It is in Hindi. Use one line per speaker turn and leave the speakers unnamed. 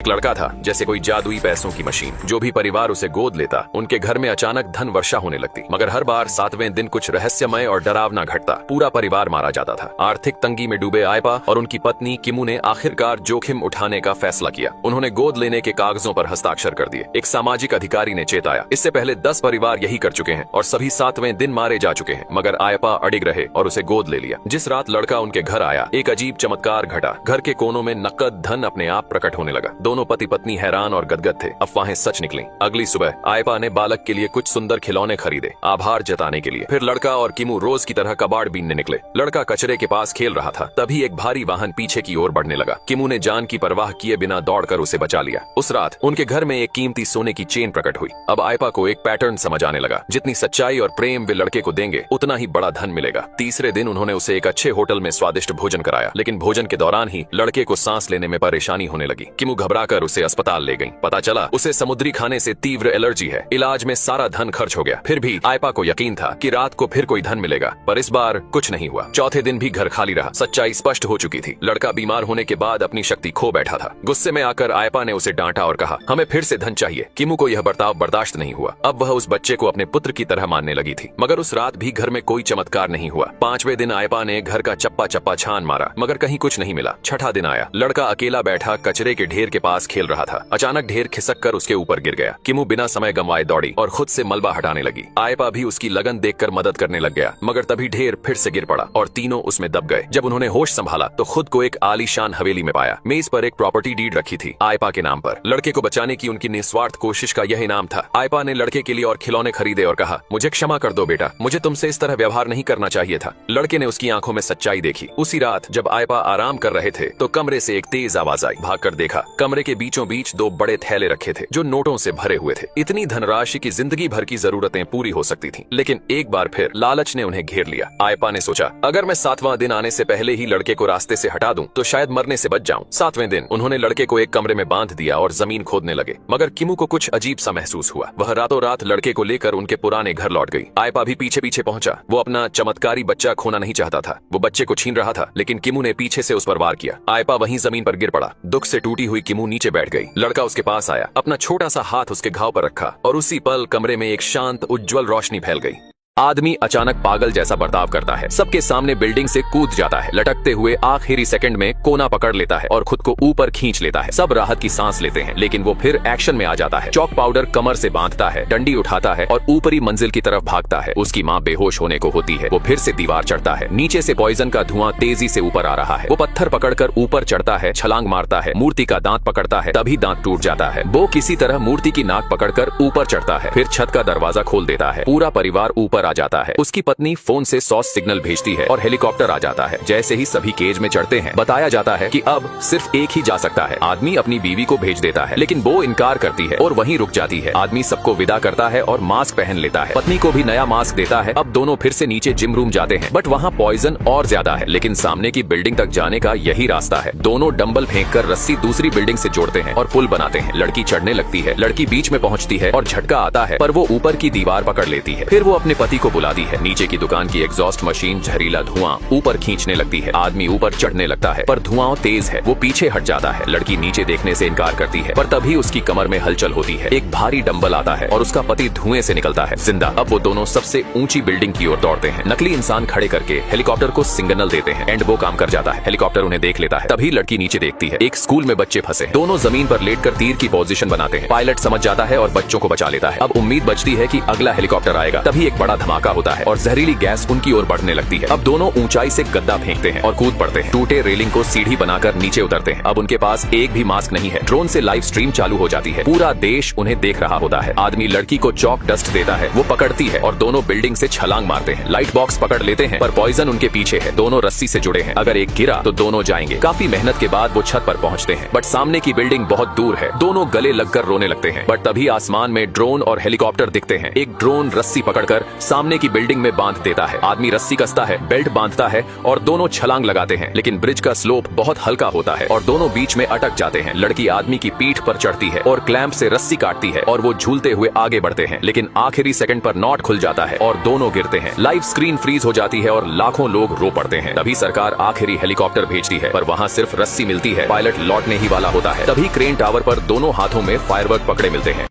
एक लड़का था जैसे कोई जादुई पैसों की मशीन। जो भी परिवार उसे गोद लेता उनके घर में अचानक धन वर्षा होने लगती, मगर हर बार 7वें दिन कुछ रहस्यमय और डरावना घटता। पूरा परिवार मारा जाता था। आर्थिक तंगी में डूबे आयपा और उनकी पत्नी किमू ने आखिरकार जोखिम उठाने का फैसला किया। उन्होंने गोद लेने के कागजों पर हस्ताक्षर कर दिए। एक सामाजिक अधिकारी ने चेताया, इससे पहले 10 परिवार यही कर चुके हैं और सभी 7वें दिन मारे जा चुके हैं, मगर आयपा अडिग रहे और उसे गोद ले लिया। जिस रात लड़का उनके घर आया, एक अजीब चमत्कार घटा। घर के कोनों में नकद धन अपने आप प्रकट होने लगा। दोनों पति पत्नी हैरान और गदगद थे। अफवाहें सच निकली। अगली सुबह आयपा ने बालक के लिए कुछ सुंदर खिलौने खरीदे, आभार जताने के लिए। फिर लड़का और किमू रोज की तरह कबाड़ बीनने निकले। लड़का कचरे के पास खेल रहा था, तभी एक भारी वाहन पीछे की ओर बढ़ने लगा। किमू ने जान की परवाह किए बिना दौड़कर उसे बचा लिया। उस रात उनके घर में एक कीमती सोने की चेन प्रकट हुई। अब आयपा को एक पैटर्न समझ आने लगा, जितनी सच्चाई और प्रेम वे लड़के को देंगे उतना ही बड़ा धन मिलेगा। तीसरे दिन उन्होंने उसे एक अच्छे होटल में स्वादिष्ट भोजन कराया, लेकिन भोजन के दौरान ही लड़के को सांस लेने में परेशानी होने लगी। किमू घबराकर उसे अस्पताल ले गई। पता चला उसे समुद्री खाने से तीव्र एलर्जी है। इलाज में सारा धन खर्च हो गया। फिर भी आयपा को यकीन था कि रात को फिर कोई धन मिलेगा, पर इस बार कुछ नहीं हुआ। चौथे दिन भी घर खाली रहा। सच्चाई स्पष्ट हो चुकी थी। लड़का बीमार होने के बाद अपनी शक्ति खो बैठा था। गुस्से में आकर आयपा ने उसे डांटा और कहा, हमें फिर से धन चाहिए। किमू को यह बर्ताव बर्दाश्त नहीं हुआ। अब वह उस बच्चे को अपने पुत्र की तरह मानने लगी थी, मगर उस रात भी घर में कोई चमत्कार नहीं हुआ। 5वें दिन आयपा ने घर का चप्पा चप्पा छान मारा, मगर कहीं कुछ नहीं मिला। छठा दिन आया। लड़का अकेला बैठा कचरे के ढेर के पास खेल रहा था। अचानक ढेर खिसक कर उसके ऊपर गिर गया। किमू बिना समय गंवाए दौड़ी और खुद से मलबा हटाने लगी। आयपा भी उसकी लगन देखकर मदद करने लग गया, मगर तभी ढेर फिर से गिर पड़ा और तीनों उसमें दब गए। जब उन्होंने होश संभाला तो खुद को एक आलीशान हवेली में पाया। मेज पर एक प्रॉपर्टी डीड रखी थी आयपा के नाम पर। लड़के को बचाने की उनकी निस्वार्थ कोशिश का यह इनाम था। आयपा ने लड़के के लिए और खिलौने खरीदे और कहा, मुझे क्षमा कर दो बेटा, मुझे तुमसे इस तरह व्यवहार नहीं करना चाहिए था। लड़के ने उसकी आंखों में सच्चाई देखी। उसी रात जब आयपा आराम कर रहे थे तो कमरे से एक तेज आवाज आई। भागकर देखा, कमरे के बीचों बीच 2 बड़े थैले रखे थे जो नोटों से भरे हुए थे। इतनी धनराशि की जिंदगी भर की जरूरतें पूरी हो सकती थीं, लेकिन एक बार फिर लालच ने उन्हें घेर लिया। आयपा ने सोचा, अगर मैं 7वां दिन आने से पहले ही लड़के को रास्ते से हटा दूं तो शायद मरने से बच जाऊं। 7वें दिन उन्होंने लड़के को एक कमरे में बांध दिया और जमीन खोदने लगे, मगर किमू को कुछ अजीब सा महसूस हुआ। वह रातों रात लड़के को लेकर उनके पुराने घर लौट गई। आयपा भी पीछे पीछे पहुंचा। वो अपना चमत्कारी बच्चा खोना नहीं चाहता था। वो बच्चे को छीन रहा था, लेकिन किमू ने पीछे से उस पर वार किया। आयपा वहीं जमीन पर गिर पड़ा। दुख से टूटी हुई किमू नीचे बैठ गई। लड़का उसके पास आया, अपना छोटा सा हाथ उसके घाव पर रखा और उसी पल कमरे में एक शांत उज्जवल रोशनी फैल गई। आदमी अचानक पागल जैसा बर्ताव करता है, सबके सामने बिल्डिंग से कूद जाता है, लटकते हुए आखिरी सेकंड में कोना पकड़ लेता है और खुद को ऊपर खींच लेता है। सब राहत की सांस लेते हैं, लेकिन वो फिर एक्शन में आ जाता है। चॉक पाउडर कमर से बांधता है, डंडी उठाता है और ऊपरी मंजिल की तरफ भागता है। उसकी माँ बेहोश होने को होती है। वो फिर से दीवार चढ़ता है। नीचे से पॉइजन का धुआं तेजी से ऊपर आ रहा है। वो पत्थर पकड़कर ऊपर चढ़ता है, छलांग मारता है, मूर्ति का दांत पकड़ता है, तभी दांत टूट जाता है। वो किसी तरह मूर्ति की नाक पकड़कर ऊपर चढ़ता है, फिर छत का दरवाजा खोल देता है। पूरा परिवार ऊपर आ जाता है। उसकी पत्नी फोन से सॉस सिग्नल भेजती है और हेलीकॉप्टर आ जाता है। जैसे ही सभी केज में चढ़ते हैं, बताया जाता है कि अब सिर्फ एक ही जा सकता है। आदमी अपनी बीवी को भेज देता है, लेकिन वो इनकार करती है और वहीं रुक जाती है। आदमी सबको विदा करता है और मास्क पहन लेता है। पत्नी को भी नया मास्क देता है। अब दोनों फिर से नीचे जिम रूम जाते हैं, बट वहाँ पॉइजन और ज्यादा है। लेकिन सामने की बिल्डिंग तक जाने का यही रास्ता है। दोनों डंबल फेंककर रस्सी दूसरी बिल्डिंग से जोड़ते हैं और पुल बनाते हैं। लड़की चढ़ने लगती है। लड़की बीच में पहुँचती है और झटका आता है, पर वो ऊपर की दीवार पकड़ लेती है। फिर वो अपने पति को बुलाती है। नीचे की दुकान की एग्जॉस्ट मशीन जहरीला धुआं ऊपर खींचने लगती है। आदमी ऊपर चढ़ने लगता है, पर धुआं तेज है। वो पीछे हट जाता है। लड़की नीचे देखने से इनकार करती है, पर तभी उसकी कमर में हलचल होती है। एक भारी डंबल आता है और उसका पति धुएं से निकलता है जिंदा। अब वो दोनों सबसे ऊंची बिल्डिंग की ओर दौड़ते हैं। नकली इंसान खड़े करके हेलीकॉप्टर को सिग्नल देते हैं एंड वो काम कर जाता है। हेलीकॉप्टर उन्हें देख लेता है। तभी लड़की नीचे देखती है। एक स्कूल में बच्चे फंसे। दोनों जमीन पर लेटकर तीर की पोजीशन बनाते हैं। पायलट समझ जाता है और बच्चों को बचा लेता है। अब उम्मीद बचती है कि अगला हेलीकॉप्टर आएगा। तभी एक बड़ा धमाका होता है और जहरीली गैस उनकी ओर बढ़ने लगती है। अब दोनों ऊंचाई से गद्दा फेंकते हैं और कूद पड़ते हैं। टूटे रेलिंग को सीढ़ी बनाकर नीचे उतरते हैं। अब उनके पास एक भी मास्क नहीं है। ड्रोन से लाइव स्ट्रीम चालू हो जाती है। पूरा देश उन्हें देख रहा होता है। आदमी लड़की को चॉक डस्ट देता है। वो पकड़ती है और दोनों बिल्डिंग से छलांग मारते हैं। लाइट बॉक्स पकड़ लेते हैं, पर पॉइजन उनके पीछे है। दोनों रस्सी से जुड़े हैं। अगर एक गिरा तो दोनों जाएंगे। काफी मेहनत के बाद वो छत पर पहुंचते हैं, बट सामने की बिल्डिंग बहुत दूर है। दोनों गले लगकर रोने लगते हैं, बट तभी आसमान में ड्रोन और हेलीकॉप्टर दिखते हैं। एक ड्रोन रस्सी पकड़कर सामने की बिल्डिंग में बांध देता है। आदमी रस्सी कसता है, बेल्ट बांधता है और दोनों छलांग लगाते हैं, लेकिन ब्रिज का स्लोप बहुत हल्का होता है और दोनों बीच में अटक जाते हैं। लड़की आदमी की पीठ पर चढ़ती है और क्लैंप से रस्सी काटती है और वो झूलते हुए आगे बढ़ते हैं, लेकिन आखिरी सेकंड पर नॉट खुल जाता है और दोनों गिरते हैं। लाइव स्क्रीन फ्रीज हो जाती है और लाखों लोग रो पड़ते हैं। तभी सरकार आखिरी हेलीकॉप्टर भेजती है, पर वहाँ सिर्फ रस्सी मिलती है। पायलट लौटने ही वाला होता है, तभी क्रेन टावर पर दोनों हाथों में फायरवर्क पकड़े मिलते हैं।